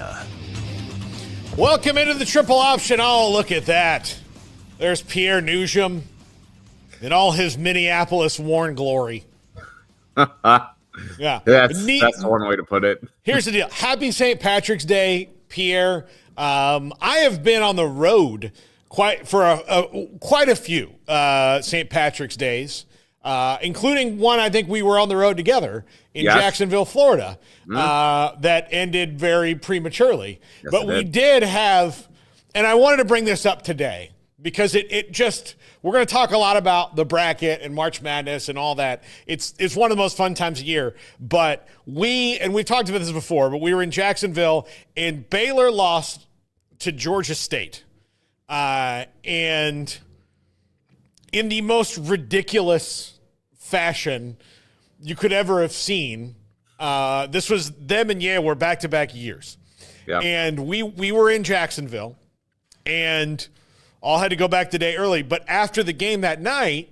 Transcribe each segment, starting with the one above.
Arena. Welcome into the Triple Option. Oh, look at that. There's Pierre Nugent in all his Minneapolis worn glory. Yeah. That's one way to put it. Here's the deal. Happy St. Patrick's Day, Pierre. I have been on the road quite a few St. Patrick's Days, including one I think we were on the road together in Jacksonville, Florida, that ended very prematurely. Yes, but we did have, and I wanted to bring this up today because it just, we're going to talk a lot about the bracket and March Madness and all that. It's one of the most fun times of year. But we've talked about this before, but we were in Jacksonville and Baylor lost to Georgia State. And in the most ridiculous fashion you could ever have seen, this was them and Yale were back-to-back years. Yeah. And we were in Jacksonville and all had to go back the day early. But after the game that night,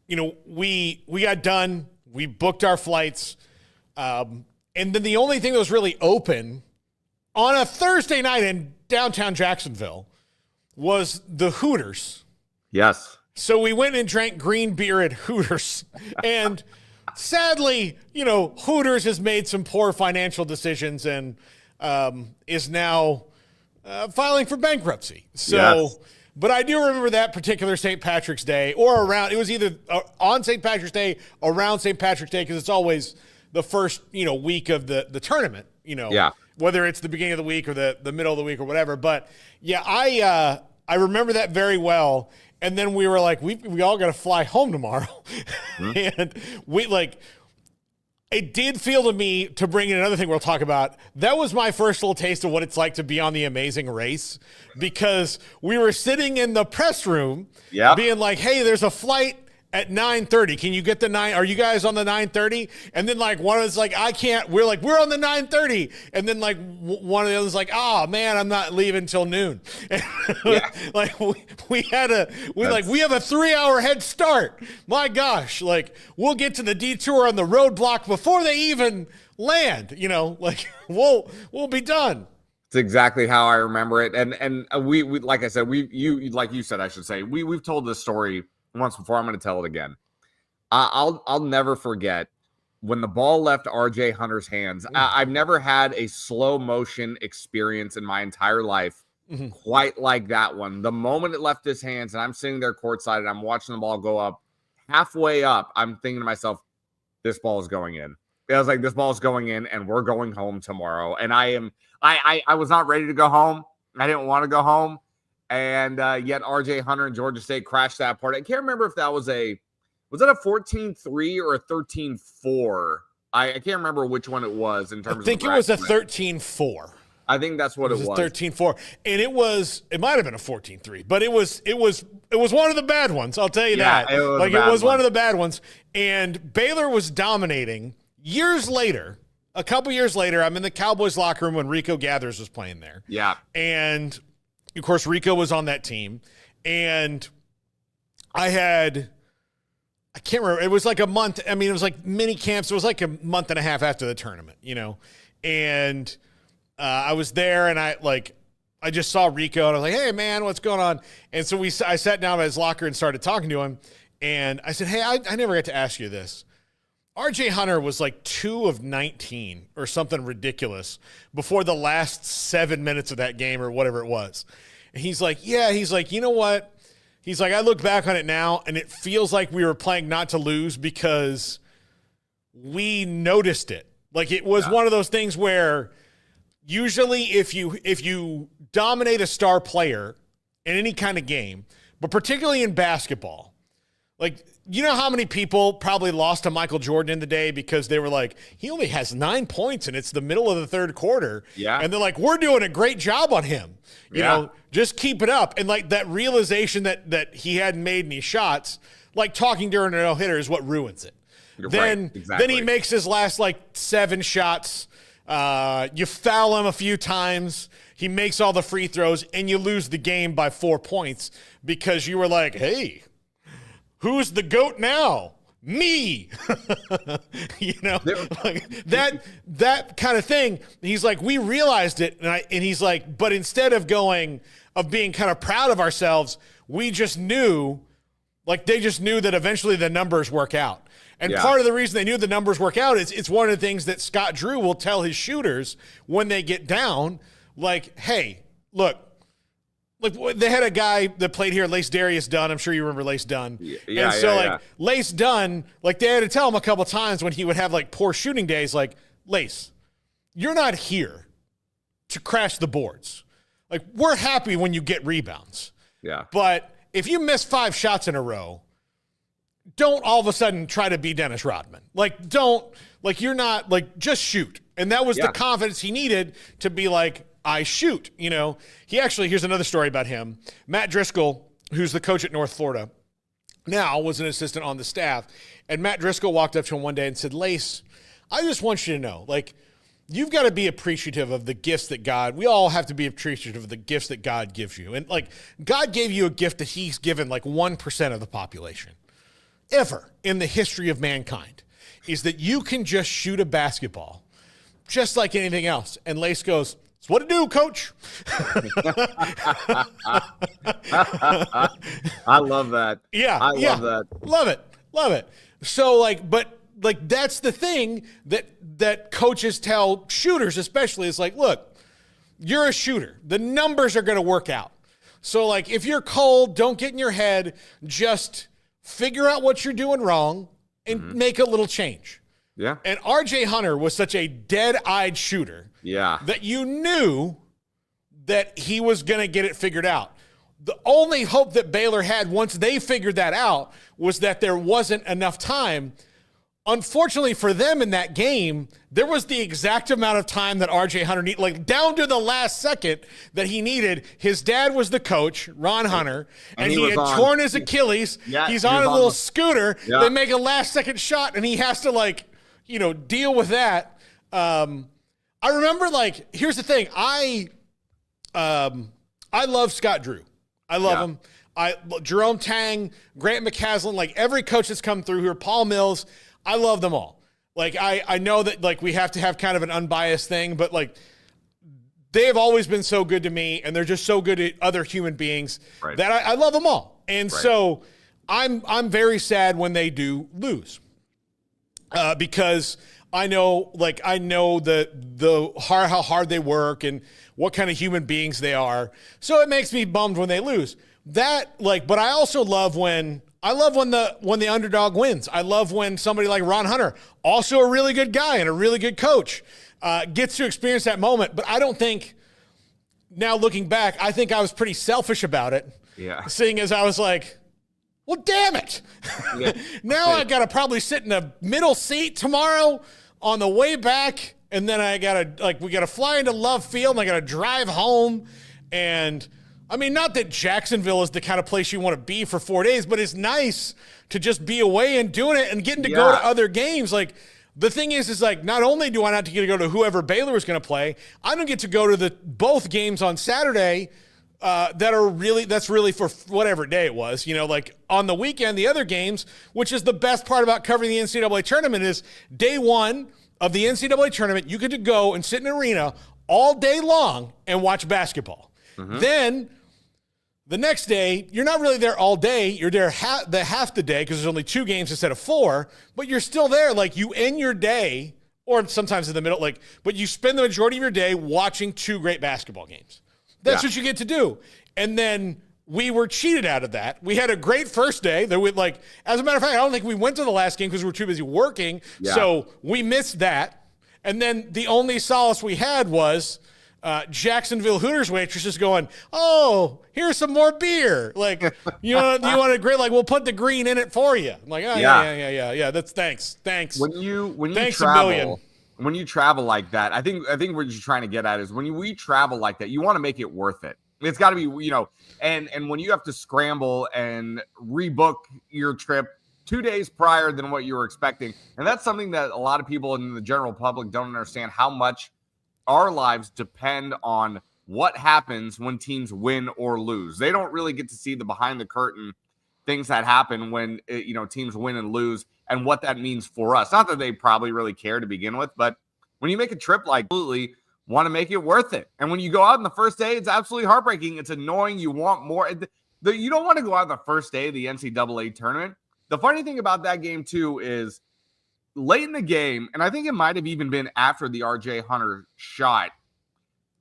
you know, we got done. We booked our flights. And then the only thing that was really open on a Thursday night in downtown Jacksonville was the Hooters. Yes. So we went and drank green beer at Hooters. And sadly, you know, Hooters has made some poor financial decisions and is now filing for bankruptcy. So, but I do remember that particular St. Patrick's Day or around, it was either on St. Patrick's Day, around St. Patrick's Day, because it's always the first, you know, week of the tournament, you know, whether it's the beginning of the week or the middle of the week or whatever. But yeah, I remember that very well. And then we were like, we all got to fly home tomorrow. And it did feel to me, to bring in another thing we'll talk about, that was my first little taste of what it's like to be on The Amazing Race, because we were sitting in the press room being like, hey, there's a flight at 9:30. Can you get the 9? Are you guys on the 9:30? And then like one of us like, I can't. We're like, we're on the 9:30. And then like one of the others like, oh man, I'm not leaving till noon. Like we have a 3-hour head start. My gosh, like we'll get to the detour on the roadblock before they even land. You know, like we'll be done. It's exactly how I remember it. And we like I said, like you said, I should say, we've told this story once before. I'm going to tell it again. I'll never forget when the ball left RJ Hunter's hands. I've never had a slow motion experience in my entire life quite like that one. The moment it left his hands and I'm sitting there courtside and I'm watching the ball go up, halfway up, I'm thinking to myself, this ball is going in. I was like, this ball is going in and we're going home tomorrow. And I was not ready to go home. I didn't want to go home. And yet RJ Hunter and Georgia State crashed that part. I can't remember if that was that a 14-3 or a 13-4? I can't remember which one it was in terms of. I think it was a 13-4. I think that's what it was. 13-4. And it might have been a 14-3, but it was one of the bad ones. I'll tell you that. It was one of the bad ones. And Baylor was dominating. Years later, a couple years later, I'm in the Cowboys locker room when Rico Gathers was playing there. Yeah. And of course, Rico was on that team, and I can't remember. It was like a month. I mean, it was like mini camps. It was like a month and a half after the tournament, you know, and I was there and I just saw Rico and I was like, hey man, what's going on? And so I sat down at his locker and started talking to him. And I said, hey, I never got to ask you this. RJ Hunter was like 2 of 19 or something ridiculous before the last 7 minutes of that game or whatever it was. And he's like, you know what? He's like, I look back on it now and it feels like we were playing not to lose because we noticed it. Like it was one of those things where usually if you dominate a star player in any kind of game, but particularly in basketball, like, you know how many people probably lost to Michael Jordan in the day because they were like, he only has 9 points and it's the middle of the third quarter. Yeah. And they're like, we're doing a great job on him. You know, just keep it up. And like that realization that he hadn't made any shots, like talking during a no-hitter is what ruins it. Then he makes his last like 7 shots. You foul him a few times. He makes all the free throws and you lose the game by 4 points because you were like, hey, who's the GOAT now? me, like that kind of thing. He's like, we realized it. And he's like, but instead of being kind of proud of ourselves, we just knew, like they just knew that eventually the numbers work out. And part of the reason they knew the numbers work out is it's one of the things that Scott Drew will tell his shooters when they get down, like, hey, look, they had a guy that played here, Lace Darius Dunn. I'm sure you remember Lace Dunn. Lace Dunn, like they had to tell him a couple times when he would have like poor shooting days, like, Lace, you're not here to crash the boards. Like, we're happy when you get rebounds. Yeah. But if you miss 5 shots in a row, don't all of a sudden try to be Dennis Rodman. You're not, like, just shoot. And that was the confidence he needed to be like, I shoot. Here's another story about him. Matt Driscoll, who's the coach at North Florida, now was an assistant on the staff. And Matt Driscoll walked up to him one day and said, Lace, I just want you to know, like, you've got to be appreciative of the gifts that we all have to be appreciative of the gifts that God gives you. And, like, God gave you a gift that he's given, like, 1% of the population ever in the history of mankind, is that you can just shoot a basketball just like anything else. And Lace goes, it's what to do, coach. I love that. Yeah. I love that. Love it. So, like, but like, that's the thing that coaches tell shooters, especially, is like, look, you're a shooter. The numbers are going to work out. So, like, if you're cold, don't get in your head. Just figure out what you're doing wrong and make a little change. Yeah. And RJ Hunter was such a dead-eyed shooter that you knew that he was going to get it figured out. The only hope that Baylor had once they figured that out was that there wasn't enough time. Unfortunately for them in that game, there was the exact amount of time that RJ Hunter needed, like down to the last second that he needed. His dad was the coach, Ron Hunter, and he had torn his Achilles. Yeah, he's on a little scooter. Yeah. They make a last-second shot, and he has to, like, deal with that. I remember, like, here's the thing. I love Scott Drew. I love him. Jerome Tang, Grant McCaslin, like every coach that's come through here, Paul Mills, I love them all. Like, I know that, like, we have to have kind of an unbiased thing, but, like, they've always been so good to me, and they're just so good at other human beings that I love them all. And so I'm very sad when they do lose. Because I know how hard they work and what kind of human beings they are. So it makes me bummed when they lose. But I also love when the underdog wins. I love when somebody like Ron Hunter, also a really good guy and a really good coach, gets to experience that moment. But I don't think, now looking back, I think I was pretty selfish about it. Yeah. Seeing as I was like, well, damn it. Yeah. Now I got to probably sit in a middle seat tomorrow on the way back. And then we got to fly into Love Field and I got to drive home. And I mean, not that Jacksonville is the kind of place you want to be for 4 days, but it's nice to just be away and doing it and getting to go to other games. Like, the thing is like, not only do I not get to go to whoever Baylor is going to play, I don't get to go to both games on Saturday. That's really for whatever day it was, like on the weekend, the other games, which is the best part about covering the NCAA tournament, is day one of the NCAA tournament, you get to go and sit in an arena all day long and watch basketball. Mm-hmm. Then the next day, you're not really there all day. You're there half the day because there's only 2 games instead of 4, but you're still there. Like, you end your day, or sometimes in the middle, but you spend the majority of your day watching 2 great basketball games. That's what you get to do. And then we were cheated out of that. We had a great first day. As a matter of fact, I don't think we went to the last game because we were too busy working. Yeah. So we missed that. And then the only solace we had was Jacksonville Hooters waitresses going, "Oh, here's some more beer. Like, you want a great, like, we'll put the green in it for you." I'm like, oh, yeah. That's thanks. When you thanks travel, a million. When you travel like that, I think what you're trying to get at is when we travel like that, you want to make it worth it. It's got to be, and when you have to scramble and rebook your trip 2 days prior than what you were expecting, and that's something that a lot of people in the general public don't understand, how much our lives depend on what happens when teams win or lose. They don't really get to see the behind the curtain things that happen when teams win and lose and what that means for us. Not that they probably really care to begin with, but when you make a trip, like, absolutely want to make it worth it. And when you go out on the first day, it's absolutely heartbreaking. It's annoying. You want more. You don't want to go out on the first day of the NCAA tournament. The funny thing about that game too is late in the game, and I think it might have even been after the RJ Hunter shot,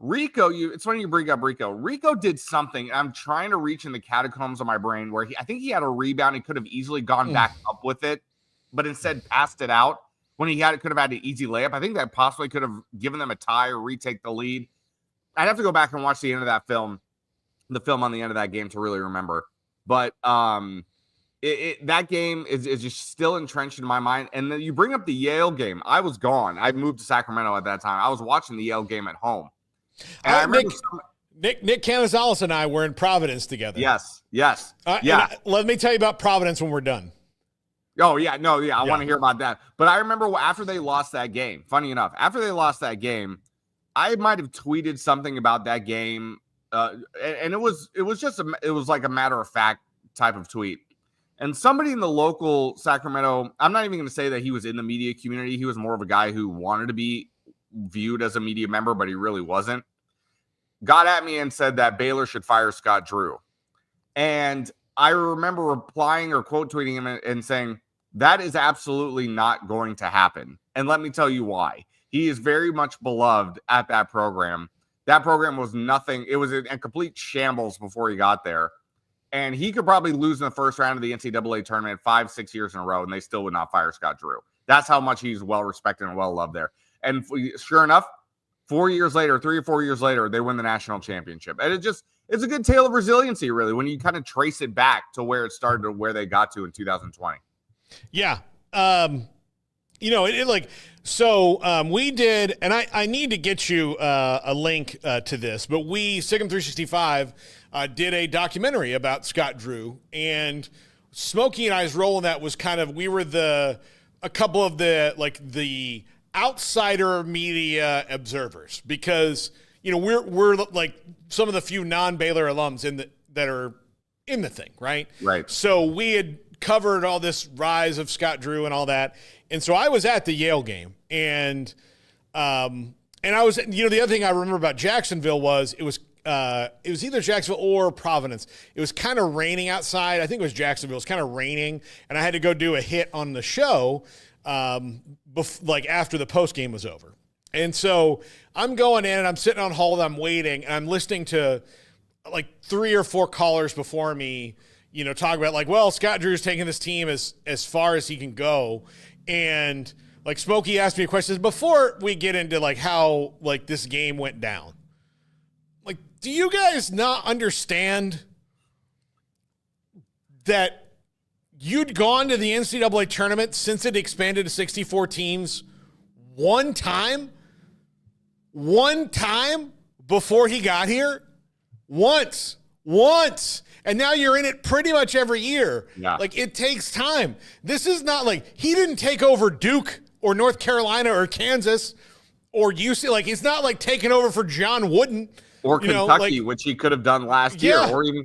Rico, it's funny you bring up Rico. Rico did something. I'm trying to reach in the catacombs of my brain where I think he had a rebound. He could have easily gone back up with it, but instead passed it out when could have had an easy layup. I think that possibly could have given them a tie or retake the lead. I'd have to go back and watch the end of that film, the film on the end of that game to really remember. But that game is just still entrenched in my mind. And then you bring up the Yale game. I was gone. I moved to Sacramento at that time. I was watching the Yale game at home. And I remember Nick Canizales and I were in Providence together. Yes. Let me tell you about Providence when we're done. Oh, yeah. No, yeah. I want to hear about that. But I remember after they lost that game, funny enough, after they lost that game, I might have tweeted something about that game. And it was like a matter of fact type of tweet. And somebody in the local Sacramento, I'm not even going to say that he was in the media community. He was more of a guy who wanted to be viewed as a media member, but he really wasn't, got at me and said that Baylor should fire Scott Drew. And I remember replying or quote tweeting him and saying, that is absolutely not going to happen. And let me tell you why. He is very much beloved at that program. That program was nothing. It was a complete shambles before he got there. And he could probably lose in the first round of the NCAA tournament 5-6 years in a row, and they still would not fire Scott Drew. That's how much he's well-respected and well-loved there. And sure enough, 3 or 4 years later, they win the national championship. And it's a good tale of resiliency, really, when you kind of trace it back to where it started to where they got to in 2020. Yeah. We did, and I need to get you a link to this, but Sigum 365 did a documentary about Scott Drew, and Smokey and I's role in that was we were a couple of the outsider media observers, because we're like some of the few non-Baylor alums that are in the thing, right? So we had covered all this rise of Scott Drew and all that, and so I was at the Yale game, and I was, the other thing I remember about Jacksonville was it was either Jacksonville or Providence. It was kind of raining outside. I think it was Jacksonville. It was kind of raining, and I had to go do a hit on the show after the post game was over. And so I'm going in and I'm sitting on hold, I'm waiting, and I'm listening to 3 or 4 callers before me, talk about Scott Drew's taking this team as far as he can go. And Smokey asked me a question before we get into how this game went down. Do you guys not understand that you'd gone to the NCAA tournament since it expanded to 64 teams one time before he got here? Once. And now you're in it pretty much every year. Yeah. It takes time. This is not he didn't take over Duke or North Carolina or Kansas or UC. It's not taking over for John Wooden. Or Kentucky, which he could have done last year, or even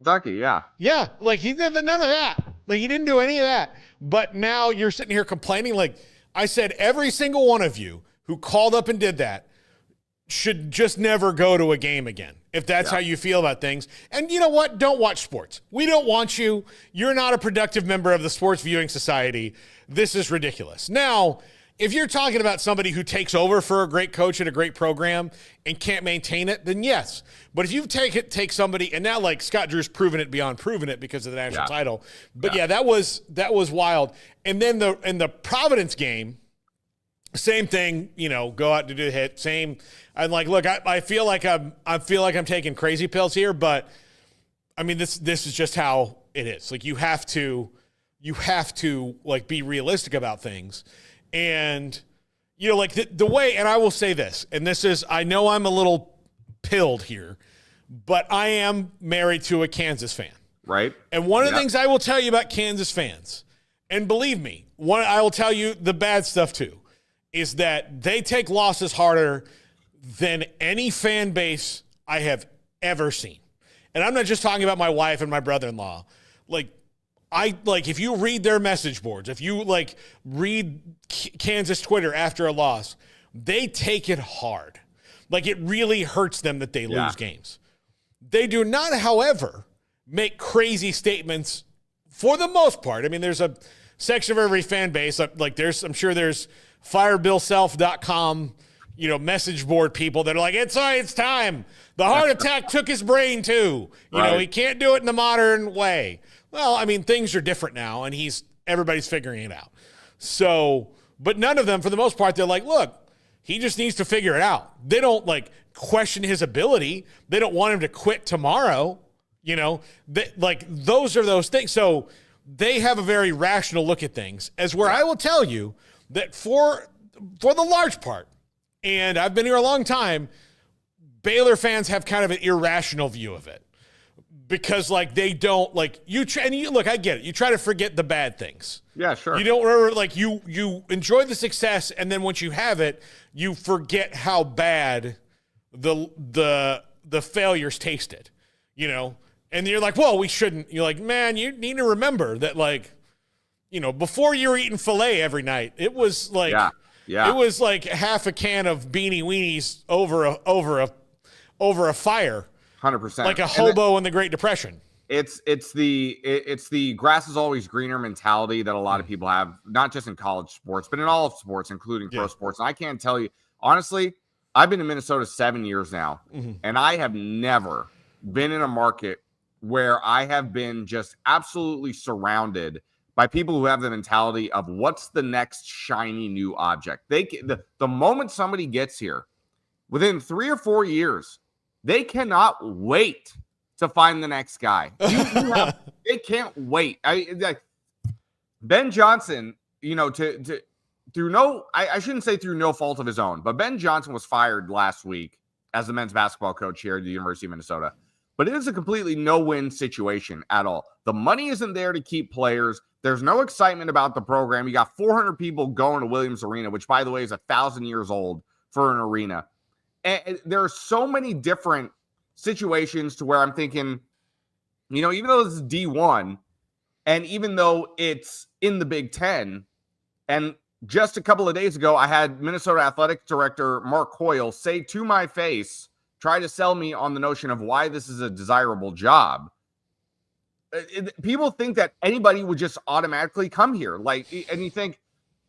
Kentucky, yeah. Yeah, he did none of that. He didn't do any of that. But now you're sitting here complaining. I said, every single one of you who called up and did that should just never go to a game again, if that's how you feel about things. And you know what? Don't watch sports. We don't want you. You're not a productive member of the sports viewing society. This is ridiculous. Now, If you're talking about somebody who takes over for a great coach at a great program and can't maintain it, then yes. But if you take somebody, and now like Scott Drew's proven it beyond proving it because of the national title. But that was wild. And then in the Providence game, same thing, go out to do the hit. Same. I'm like, look, I feel like I'm taking crazy pills here, but I mean this is just how it is. Like you have to like be realistic about things. And, like the way, and I will say this, and this is, I know I'm a little pilled here, but I am married to a Kansas fan. Right. And one of the things I will tell you about Kansas fans, and believe me, I will tell you the bad stuff too, is that they take losses harder than any fan base I have ever seen. And I'm not just talking about my wife and my brother-in-law. If you read their message boards, if you read Kansas Twitter after a loss, they take it hard. Like it really hurts them that they lose games. They do not, however, make crazy statements for the most part. I mean, there's a section of every fan base. I'm sure there's firebillself.com, message board people that are like, it's time. The heart attack took his brain too. He can't do it in the modern way. Well, I mean, things are different now, and everybody's figuring it out. So, but none of them, for the most part, they're like, look, he just needs to figure it out. They don't question his ability. They don't want him to quit tomorrow. Those are those things. So they have a very rational look at things. As where I will tell you that for the large part, and I've been here a long time, Baylor fans have kind of an irrational view of it. Because they don't look, I get it. You try to forget the bad things. Yeah, sure. You don't remember, you enjoy the success, and then once you have it, you forget how bad the failures tasted, And you're like, well, we shouldn't. You're like, man, you need to remember that, before you were eating filet every night, it was it was like half a can of Beanie Weenies over a fire. 100%. Like a hobo in the Great Depression. It's the grass is always greener mentality that a lot of people have, not just in college sports, but in all of sports, including pro sports. And I can't tell you, honestly, I've been in Minnesota 7 years now, and I have never been in a market where I have been just absolutely surrounded by people who have the mentality of what's the next shiny new object. The moment somebody gets here, within 3 or 4 years, they cannot wait to find the next guy. They can't wait. Ben Johnson, I shouldn't say through no fault of his own, but Ben Johnson was fired last week as the men's basketball coach here at the University of Minnesota. But it is a completely no-win situation at all. The money isn't there to keep players. There's no excitement about the program. You got 400 people going to Williams Arena, which, by the way, is 1,000 years old for an arena. And there are so many different situations to where I'm thinking, even though this is D1, and even though it's in the Big Ten, and just a couple of days ago, I had Minnesota Athletic Director Mark Hoyle say to my face, try to sell me on the notion of why this is a desirable job. People think that anybody would just automatically come here. And you think,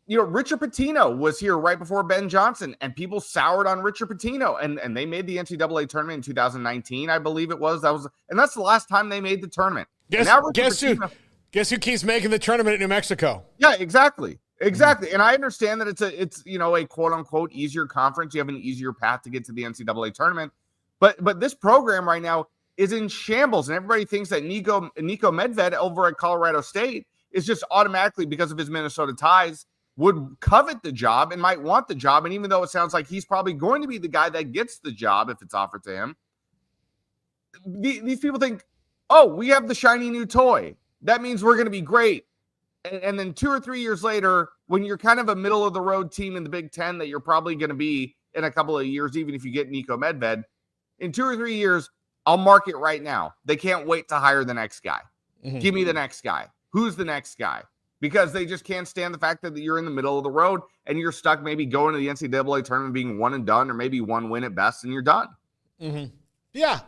Richard Pitino was here right before Ben Johnson, and people soured on Richard Pitino, and they made the NCAA tournament in 2019, I believe it was. And that's the last time they made the tournament. Guess who keeps making the tournament in New Mexico? Yeah, exactly. And I understand that it's a quote unquote easier conference. You have an easier path to get to the NCAA tournament, but this program right now is in shambles, and everybody thinks that Nico Medved over at Colorado State is just automatically, because of his Minnesota ties, would covet the job and might want the job. And even though it sounds like he's probably going to be the guy that gets the job if it's offered to him, these people think, oh, we have the shiny new toy. That means we're going to be great. And then 2 or 3 years later, when you're kind of a middle of the road team in the Big Ten that you're probably going to be in a couple of years, even if you get Nico Medved, in 2 or 3 years, I'll mark it right now. They can't wait to hire the next guy. Give me the next guy. Who's the next guy? Because they just can't stand the fact that you're in the middle of the road and you're stuck maybe going to the NCAA tournament being one and done, or maybe one win at best and you're done. Yeah.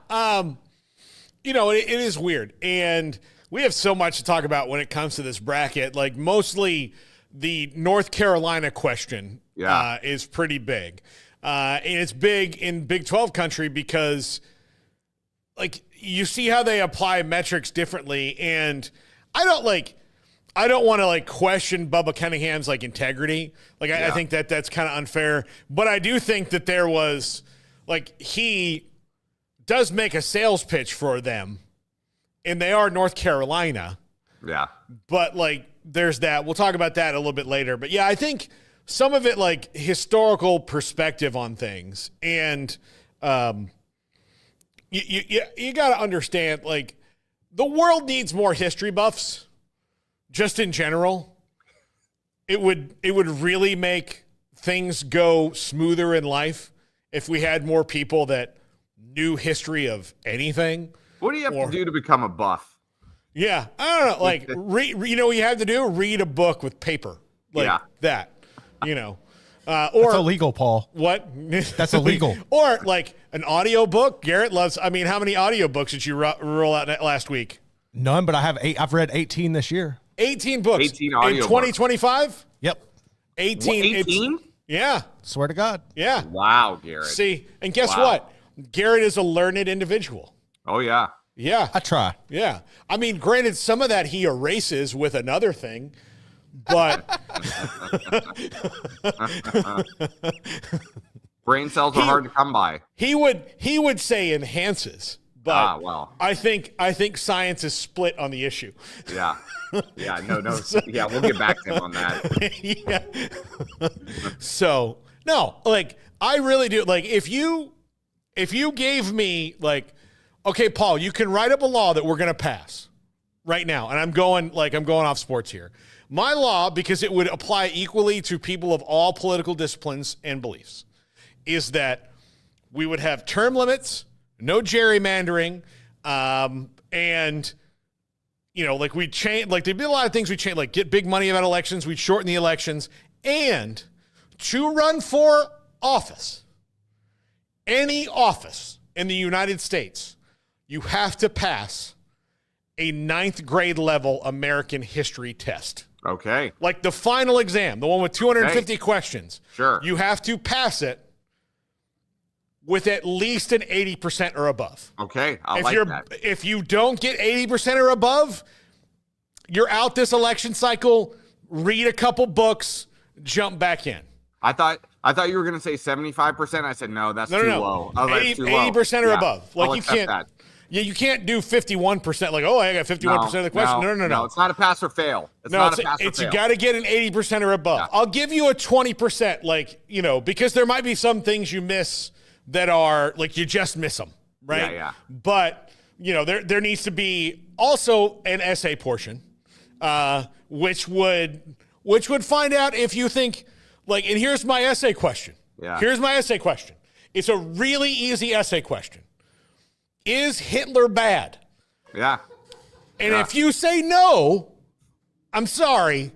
It is weird. And we have so much to talk about when it comes to this bracket. Mostly the North Carolina question is pretty big. And it's big in Big 12 country because, like, you see how they apply metrics differently. And I don't want to, like, question Bubba Cunningham's, like, integrity. Like, I think that's kind of unfair. But I do think that there was, like, he does make a sales pitch for them. And they are North Carolina. Yeah. But, like, there's that. We'll talk about that a little bit later. But, yeah, I think some of it, like, historical perspective on things. And you got to understand, like, the world needs more history buffs just in general. It would really make things go smoother in life if we had more people that knew history of anything. What do you have to do to become a buff? Yeah, I don't know. Like, you know what you have to do? Read a book with paper. Like that, you know. Or that's illegal, Paul. What? That's illegal. Or, like, an audio book. Garrett loves, I mean, how many audio books did you roll out last week? None, but I've read 18 this year. 18 books. 18 audio in 2025? Yep. 18. 18? Yeah. Swear to God. Yeah. Wow, Garrett. See, and guess what? Garrett is a learned individual. Oh, yeah. Yeah. I try. Yeah. I mean, granted, some of that he erases with another thing, but brain cells are hard to come by. He would say enhances, but well. I think science is split on the issue. Yeah. Yeah, no. Yeah, we'll get back to him on that. Yeah. So, no, like, I really do. Like, if you gave me, like, okay, Paul, you can write up a law that we're going to pass right now. And I'm going off sports here. My law, because it would apply equally to people of all political disciplines and beliefs, is that we would have term limits, no gerrymandering, and, you know, like, we'd change, like, there'd be a lot of things we'd change, like, get big money about elections, we'd shorten the elections, and to run for office, any office in the United States, you have to pass a 9th grade level American history test. Okay. Like the final exam, the one with 250 questions. Sure. You have to pass it with at least an 80% or above. Okay, I like that. If you don't get 80% or above, you're out this election cycle, read a couple books, jump back in. I thought you were going to say 75%. I said, no, that's too low. 80% or above. Like, you can't. That. Yeah, you can't do 51%. Like, oh, I got 51% of the question. No. It's not a pass or fail. It's not a pass or fail. You got to get an 80% or above. Yeah. I'll give you a 20%, like, you know, because there might be some things you miss that are, like, you just miss them, right? Yeah. But, you know, there needs to be also an essay portion, which would find out if you think, like, and here's my essay question. Yeah. Here's my essay question. It's a really easy essay question. Is Hitler bad? Yeah. And if you say no, I'm sorry,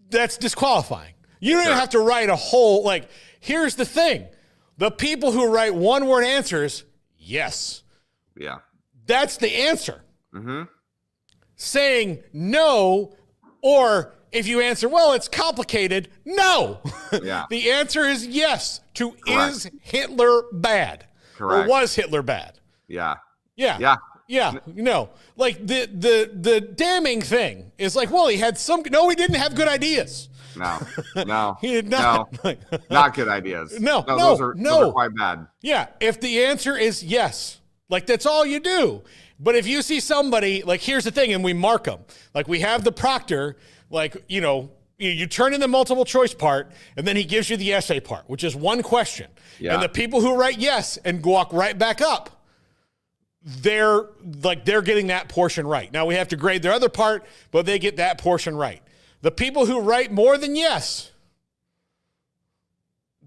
that's disqualifying. You don't even have to write a whole, like, here's the thing. The people who write one-word answers, yes. Yeah. That's the answer. Mm-hmm. Saying no, or if you answer, well, it's complicated, no. Yeah. The answer is yes to Correct. Is Hitler bad? Correct. Or was Hitler bad? Yeah. Yeah. No, like the damning thing is like, well, he had he didn't have good ideas. No. He did not. No. Not good ideas. No. Those are quite bad. Yeah. If the answer is yes, like, that's all you do. But if you see somebody, like, here's the thing, and we mark them, like, we have the proctor, like, you know, you turn in the multiple choice part, and then he gives you the essay part, which is one question. Yeah. And the people who write yes and walk right back up, they're getting that portion right. Now we have to grade their other part, but they get that portion right. The people who write more than yes,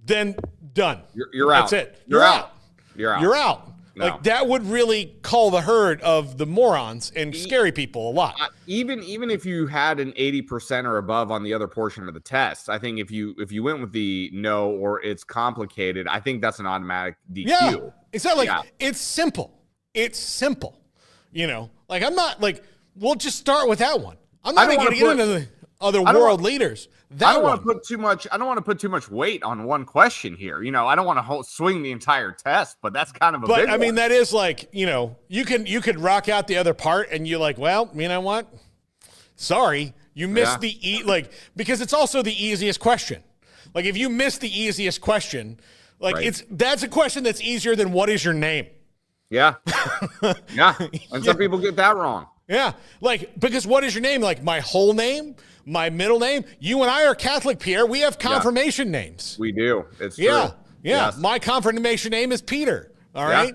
then done. You're out. That's it. You're out. You're out. No. Like, that would really cull the herd of the morons and scary people a lot. Even if you had an 80% or above on the other portion of the test, I think if you went with the no or it's complicated, I think that's an automatic DQ. Yeah, exactly. Like, it's simple. It's simple. You know, like, I'm not, like, we'll just start with that one. I'm not going to get into the other world leaders. I don't want to put too much. I don't want to put too much weight on one question here. I don't want to swing the entire test, but that's kind of a. But big one. that is like, you could rock out the other part, and you're like, well, you know what? Sorry, you missed because it's also the easiest question. Like if you miss the easiest question, that's a question that's easier than what is your name? Yeah, yeah, and some people get that wrong. Yeah, because what is your name? Like my whole name, my middle name. You and I are Catholic, Pierre. We have confirmation names. We do. It's true. Yeah. Yes. My confirmation name is Peter. All right.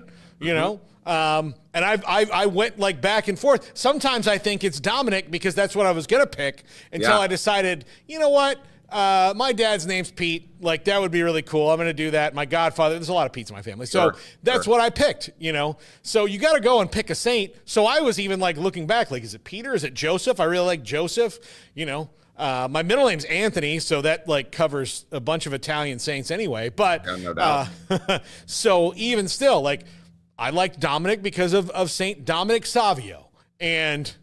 And I went back and forth. Sometimes I think it's Dominic because that's what I was gonna pick until I decided, you know what? My dad's name's Pete. That would be really cool. I'm going to do that. My godfather, there's a lot of Petes in my family. So that's what I picked, So you got to go and pick a saint. So I was even looking back, is it Peter? Is it Joseph? I really like Joseph, my middle name's Anthony. So that covers a bunch of Italian saints anyway. But no doubt. so even still, I liked Dominic because of Saint Dominic Savio. And,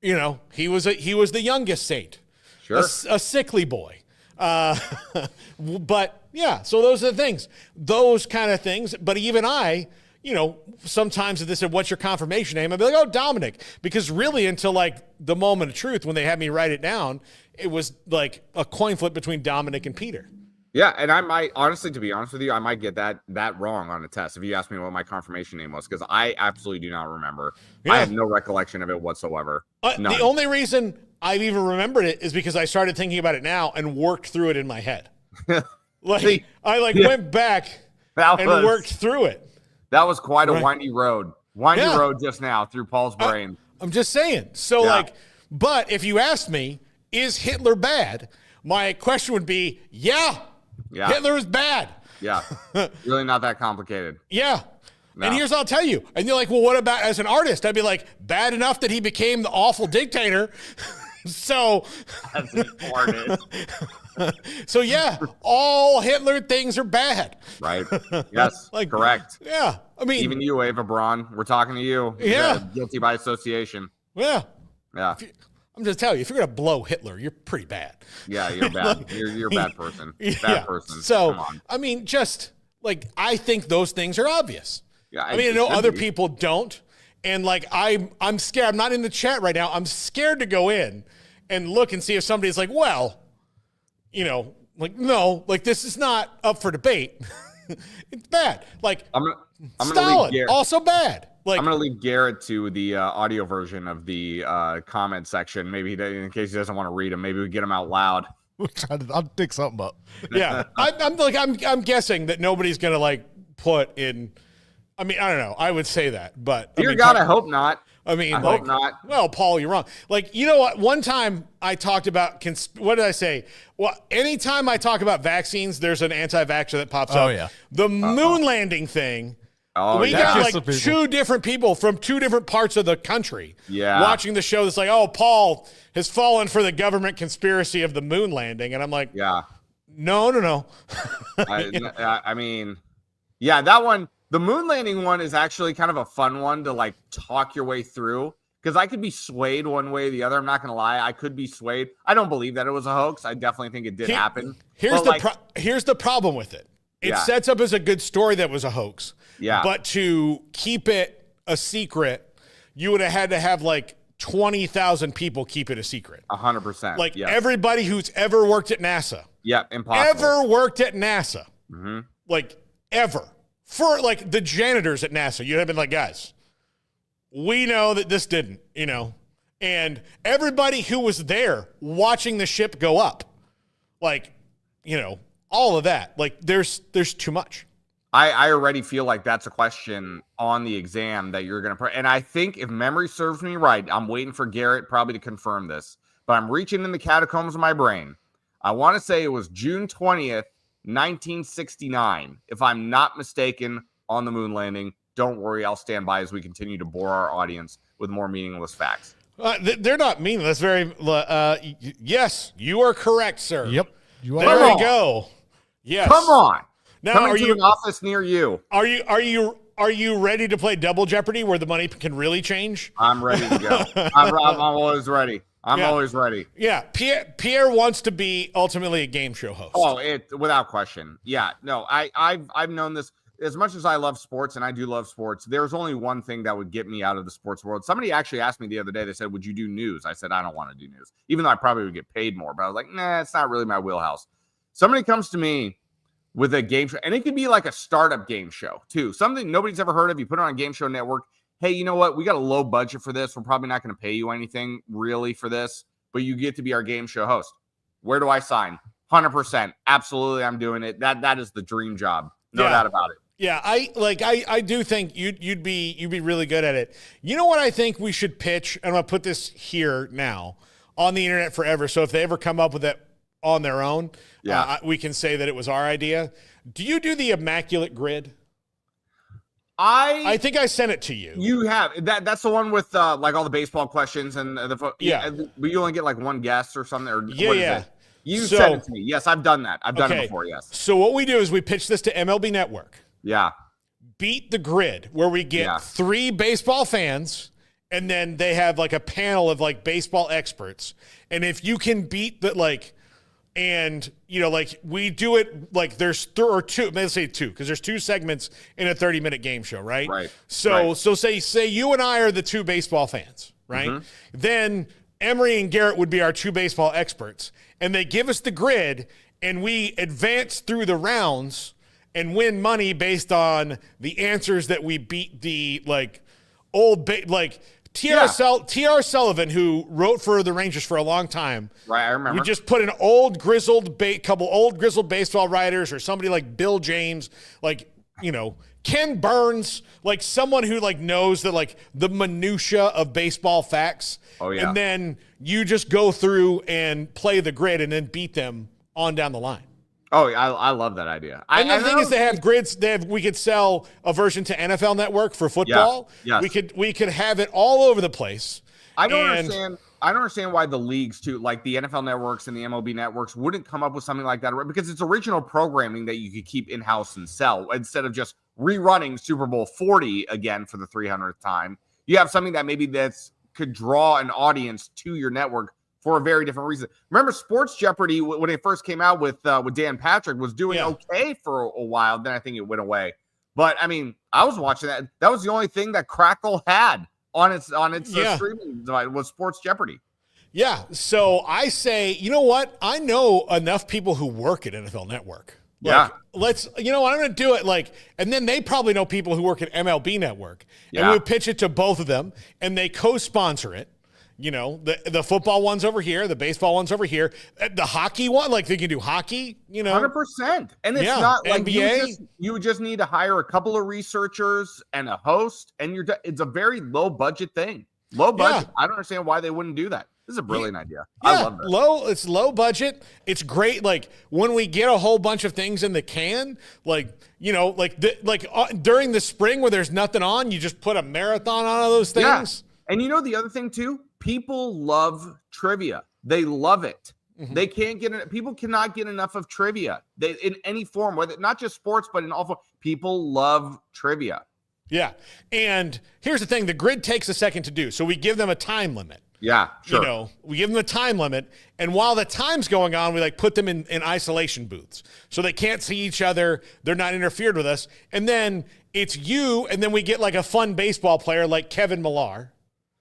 he was the youngest saint. Sure. A sickly boy. But yeah, so those are the things, those kind of things. But even I, sometimes if they said, what's your confirmation name? I'd be like, oh, Dominic. Because really until the moment of truth, when they had me write it down, it was a coin flip between Dominic and Peter. Yeah. And I might, honestly, to be honest with you, I might get that wrong on a test. If you ask me what my confirmation name was, because I absolutely do not remember. Yeah. I have no recollection of it whatsoever. The only reason I've even remembered it is because I started thinking about it now and worked through it in my head. Went back and worked through it. That was quite a windy road. Road just now through Paul's brain. I'm just saying. So but if you asked me, is Hitler bad? My question would be, Hitler is bad. Yeah. Really not that complicated. Yeah. No. And I'll tell you. And you're like, well, what about as an artist? I'd be like, bad enough that he became the awful dictator. So that's important. So all Hitler things are bad. Right. Yes. Correct. Yeah. I mean, even you, Ava Braun, we're talking to you. Yeah. Guilty by association. Yeah. Yeah. I'm just telling you, if you're gonna blow Hitler, you're pretty bad. Yeah, you're bad. You're a bad person. Bad person. So I mean, just I think those things are obvious. Yeah. I mean, I know other people don't. And I'm scared. I'm not in the chat right now. I'm scared to go in and look and see if somebody's like, well, no, this is not up for debate. It's bad. I'm Stalin, leave also bad. I'm going to leave Garrett to the audio version of the comment section. Maybe in case he doesn't want to read them, maybe we get them out loud. I'll dig something up. Yeah. I'm guessing that nobody's going to put in. I mean, I don't know. I would say that, but dear God, I hope not. I mean, I hope not. Well, Paul, you're wrong. You know what? One time I talked about what did I say? Well, anytime I talk about vaccines, there's an anti-vaxxer that pops up. Oh yeah, the moon landing thing. Oh, we got two different people from two different parts of the country. Yeah, watching the show. That's oh, Paul has fallen for the government conspiracy of the moon landing, and I'm like, yeah, no. I mean, yeah, that one. The moon landing one is actually kind of a fun one to talk your way through because I could be swayed one way or the other. I'm not going to lie. I could be swayed. I don't believe that it was a hoax. I definitely think it did happen. Here's the problem with it. It sets up as a good story that was a hoax. Yeah. But to keep it a secret, you would have had to have 20,000 people keep it a secret. 100%. Everybody who's ever worked at NASA. Yeah, impossible. Ever worked at NASA. Mm-hmm. Ever. For the janitors at NASA, you'd have been like, guys, we know that this didn't, and everybody who was there watching the ship go up, all of that, there's too much. I already feel like that's a question on the exam that you're going to, and I think if memory serves me right, I'm waiting for Garrett probably to confirm this, but I'm reaching in the catacombs of my brain. I want to say it was June 20th, 1969, if I'm not mistaken, on the moon landing. Don't worry, I'll stand by as we continue to bore our audience with more meaningless facts. They're not meaningless. Yes, you are correct, sir. Yep, you are. There we go. Yes. Come on. Now, coming to an office near you. Are you ready to play Double Jeopardy, where the money can really change? I'm ready to go. I'm always ready. I'm always ready. Yeah, Pierre wants to be ultimately a game show host. Oh, without question. Yeah, no, I've known this. As much as I love sports, and I do love sports, there's only one thing that would get me out of the sports world. Somebody actually asked me the other day, they said, would you do news? I said, I don't want to do news, even though I probably would get paid more. But I was like, nah, it's not really my wheelhouse. Somebody comes to me with a game show, and it could be like a startup game show, too. Something nobody's ever heard of. You put it on a game show network. Hey, you know what? We got a low budget for this. We're probably not going to pay you anything really for this, but you get to be our game show host. Where do I sign? 100%. Absolutely, I'm doing it. That is the dream job. No doubt about it. Yeah, I do think you'd be really good at it. You know what I think we should pitch, and I'm gonna put this here now on the internet forever. So if they ever come up with it on their own, we can say that it was our idea. Do you do the immaculate grid? I think I sent it to you. You have that's the one with like all the baseball questions and the but you only get like one guest or something. Or what is it? You sent it to me. Yes, I've done that. I've done it before. Yes. So what we do is we pitch this to MLB Network. Yeah. Beat the Grid, where we get 3 baseball fans, and then they have like a panel of like baseball experts. And if you can beat that, like, and you know, like we do it like there's or two, let's say 2, because there's 2 segments in a 30-minute game show, right? Right. So say you and I are the 2 baseball fans, right? Mm-hmm. Then Emery and Garrett would be our 2 baseball experts, and they give us the grid, and we advance through the rounds and win money based on the answers that we beat the like old like T.R. Sullivan, who wrote for the Rangers for a long time. Right, I remember. We just put an old couple old grizzled baseball writers, or somebody like Bill James, like, you know, Ken Burns, like someone who like knows that like the minutia of baseball facts. Oh yeah. And then you just go through and play the grid and then beat them on down the line. Oh, I love that idea. And the thing is, they have grids. We could sell a version to NFL Network for football. Yeah, yes. We could have it all over the place. I don't understand why the leagues too, like the NFL networks and the MLB networks, wouldn't come up with something like that, because it's original programming that you could keep in house and sell instead of just rerunning Super Bowl 40 again for the 300th time. You have something that maybe could draw an audience to your network for a very different reason. Remember, Sports Jeopardy, when it first came out with Dan Patrick, was doing okay for a while. Then I think it went away. But I mean, I was watching that. That was the only thing that Crackle had on its streaming device was Sports Jeopardy. Yeah. So I say, you know what? I know enough people who work at NFL Network. Like, you know what? I'm going to do it. Like, and then they probably know people who work at MLB Network. Yeah. And we pitch it to both of them, and they co-sponsor it. You know, the football one's over here, the baseball one's over here, the hockey one, like they can do hockey, you know. 100%. And it's not like NBA. You just need to hire a couple of researchers and a host, and it's a very low budget thing. Low budget. I don't understand why they wouldn't do that. This is a brilliant idea. I love that. It's low budget. It's great. Like when we get a whole bunch of things in the can, like, you know, during the spring where there's nothing on, you just put a marathon on all those things. Yeah. And you know the other thing too? People love trivia. They love it. Mm-hmm. They can't get it. People cannot get enough of trivia. In any form, whether not just sports, but in all forms. People love trivia. Yeah. And here's the thing: the grid takes a second to do, so we give them a time limit. Yeah, sure. You know, we give them a time limit, and while the time's going on, we like put them in isolation booths so they can't see each other. They're not interfered with us. And then it's you, and then we get like a fun baseball player like Kevin Millar.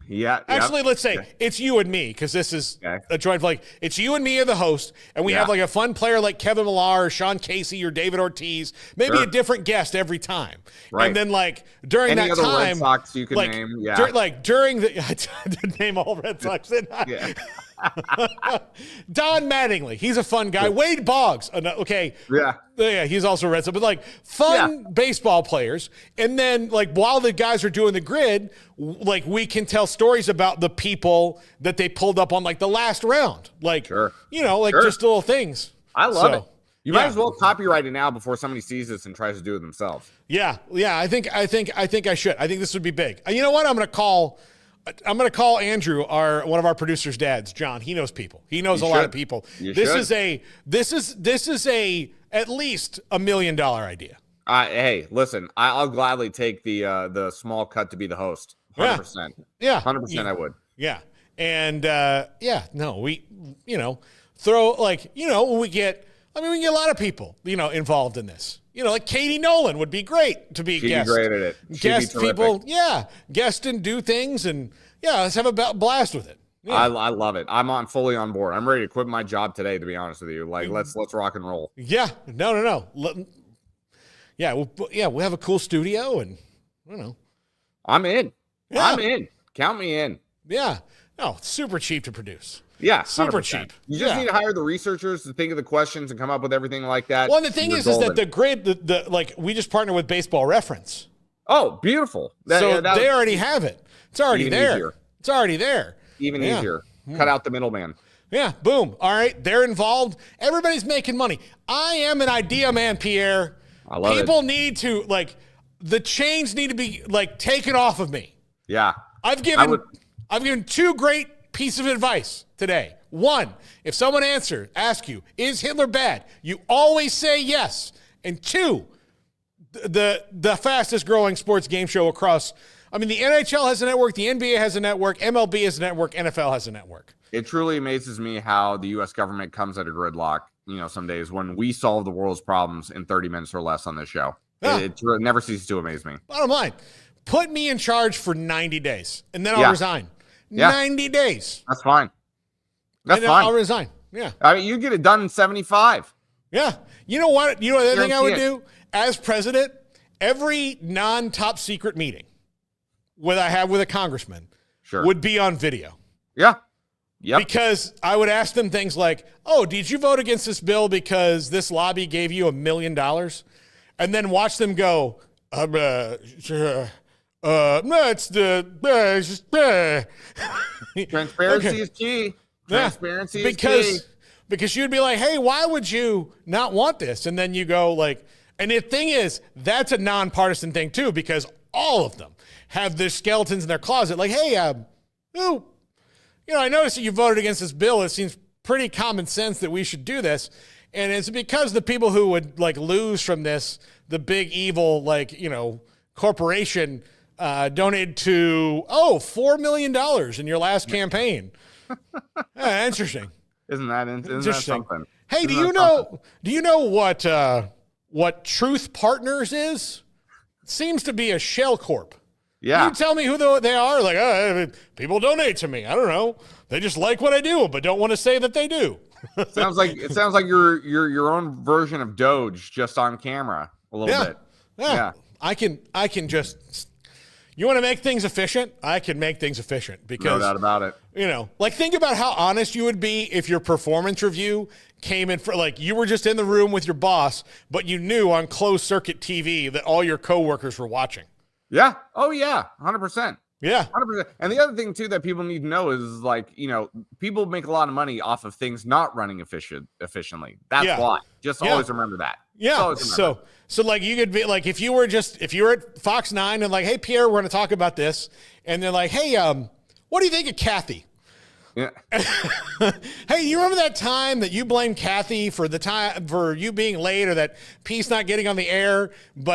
Yeah. Actually, let's say it's you and me, because this is a joint flight. It's you and me are the host, and we have like a fun player like Kevin Millar or Sean Casey or David Ortiz, maybe a different guest every time. Right. And then like during any that other time, Red Sox you can like, name. Yeah. During the I did name all Red Sox. Yeah. Don Mattingly, he's a fun guy. Wade Boggs, yeah, he's also a Red Sox, but like fun baseball players. And then like while the guys are doing the grid, like we can tell stories about the people that they pulled up on like the last round, like you know, like just little things. I love it. You might as well copyright it now before somebody sees this and tries to do it themselves. Yeah. I think I should. I think this would be big. You know what? I'm going to call Andrew, one of our producers' dads, John. He knows people. He knows a lot of people. This is a at least $1 million idea. Hey, listen, I'll gladly take the small cut to be the host. 100%. Yeah. 100% I would. Yeah. And we throw we get a lot of people, involved in this. Like Katie Nolan would be great to be a guest. She'd be great at it. Guest people, guest and do things, and let's have a blast with it. Yeah. I love it. I'm fully on board. I'm ready to quit my job today, to be honest with you. Like, let's rock and roll. Yeah. No. We'll have a cool studio, and I'm in. Yeah. I'm in. Count me in. Yeah. No, it's super cheap to produce. Yeah, super 100%. cheap. You just need to hire the researchers to think of the questions and come up with everything like that. Well, and the thing is that the grid, we just partner with Baseball Reference. Oh, beautiful! They already have it. It's already there. Easier. It's already there. Even easier. Cut out the middleman. Yeah, boom. All right, they're involved. Everybody's making money. I am an idea man, Pierre. I love it. People need to the chains need to be taken off of me. Yeah, I've given two great pieces of advice today. One, if someone asks you, is Hitler bad? You always say yes. And two, the fastest growing sports game show across. I mean, the NHL has a network, the NBA has a network, MLB has a network, NFL has a network. It truly amazes me how the U.S. government comes at a gridlock, some days when we solve the world's problems in 30 minutes or less on this show. Yeah. It never ceases to amaze me. Bottom line, put me in charge for 90 days, and then I'll resign. Yeah. 90 days. That's fine. That's fine. I'll resign. Yeah. I mean, you get it done in 75. Yeah. You know what? The other thing I would do as president, every non-top secret meeting I have with a congressman would be on video. Yeah. Yep. Because I would ask them things like, oh, did you vote against this bill because this lobby gave you $1 million? And then watch them go, no, it's Transparency is key. Transparency is key. Because you'd be like, hey, why would you not want this? And then you go and the thing is, that's a nonpartisan thing too, because all of them have their skeletons in their closet. Like, hey, I noticed that you voted against this bill. It seems pretty common sense that we should do this. And it's because the people who would lose from this, the big evil, corporation, donated to, $4 million in your last campaign. Interesting. Isn't that something? Hey, do you know what Truth Partners is? It seems to be a shell corp. Yeah. Can you tell me who they are? People donate to me. I don't know. They just like what I do, but don't want to say that they do. It sounds like your own version of Doge, just on camera a little bit. Yeah. I can just. You want to make things efficient? I can make things efficient because no doubt about it. Think about how honest you would be if your performance review came in for you were just in the room with your boss, but you knew on closed circuit TV that all your coworkers were watching. Yeah. Oh yeah. 100%. Yeah. 100%. And the other thing too that people need to know is people make a lot of money off of things not running efficiently. That's why. Just always remember that. Yeah. So you could be if you were at Fox 9 and hey, Pierre, we're going to talk about this. And they're like, hey, what do you think of Kathy? Yeah. Hey, you remember that time that you blamed Kathy for you being late or that piece not getting on the air? But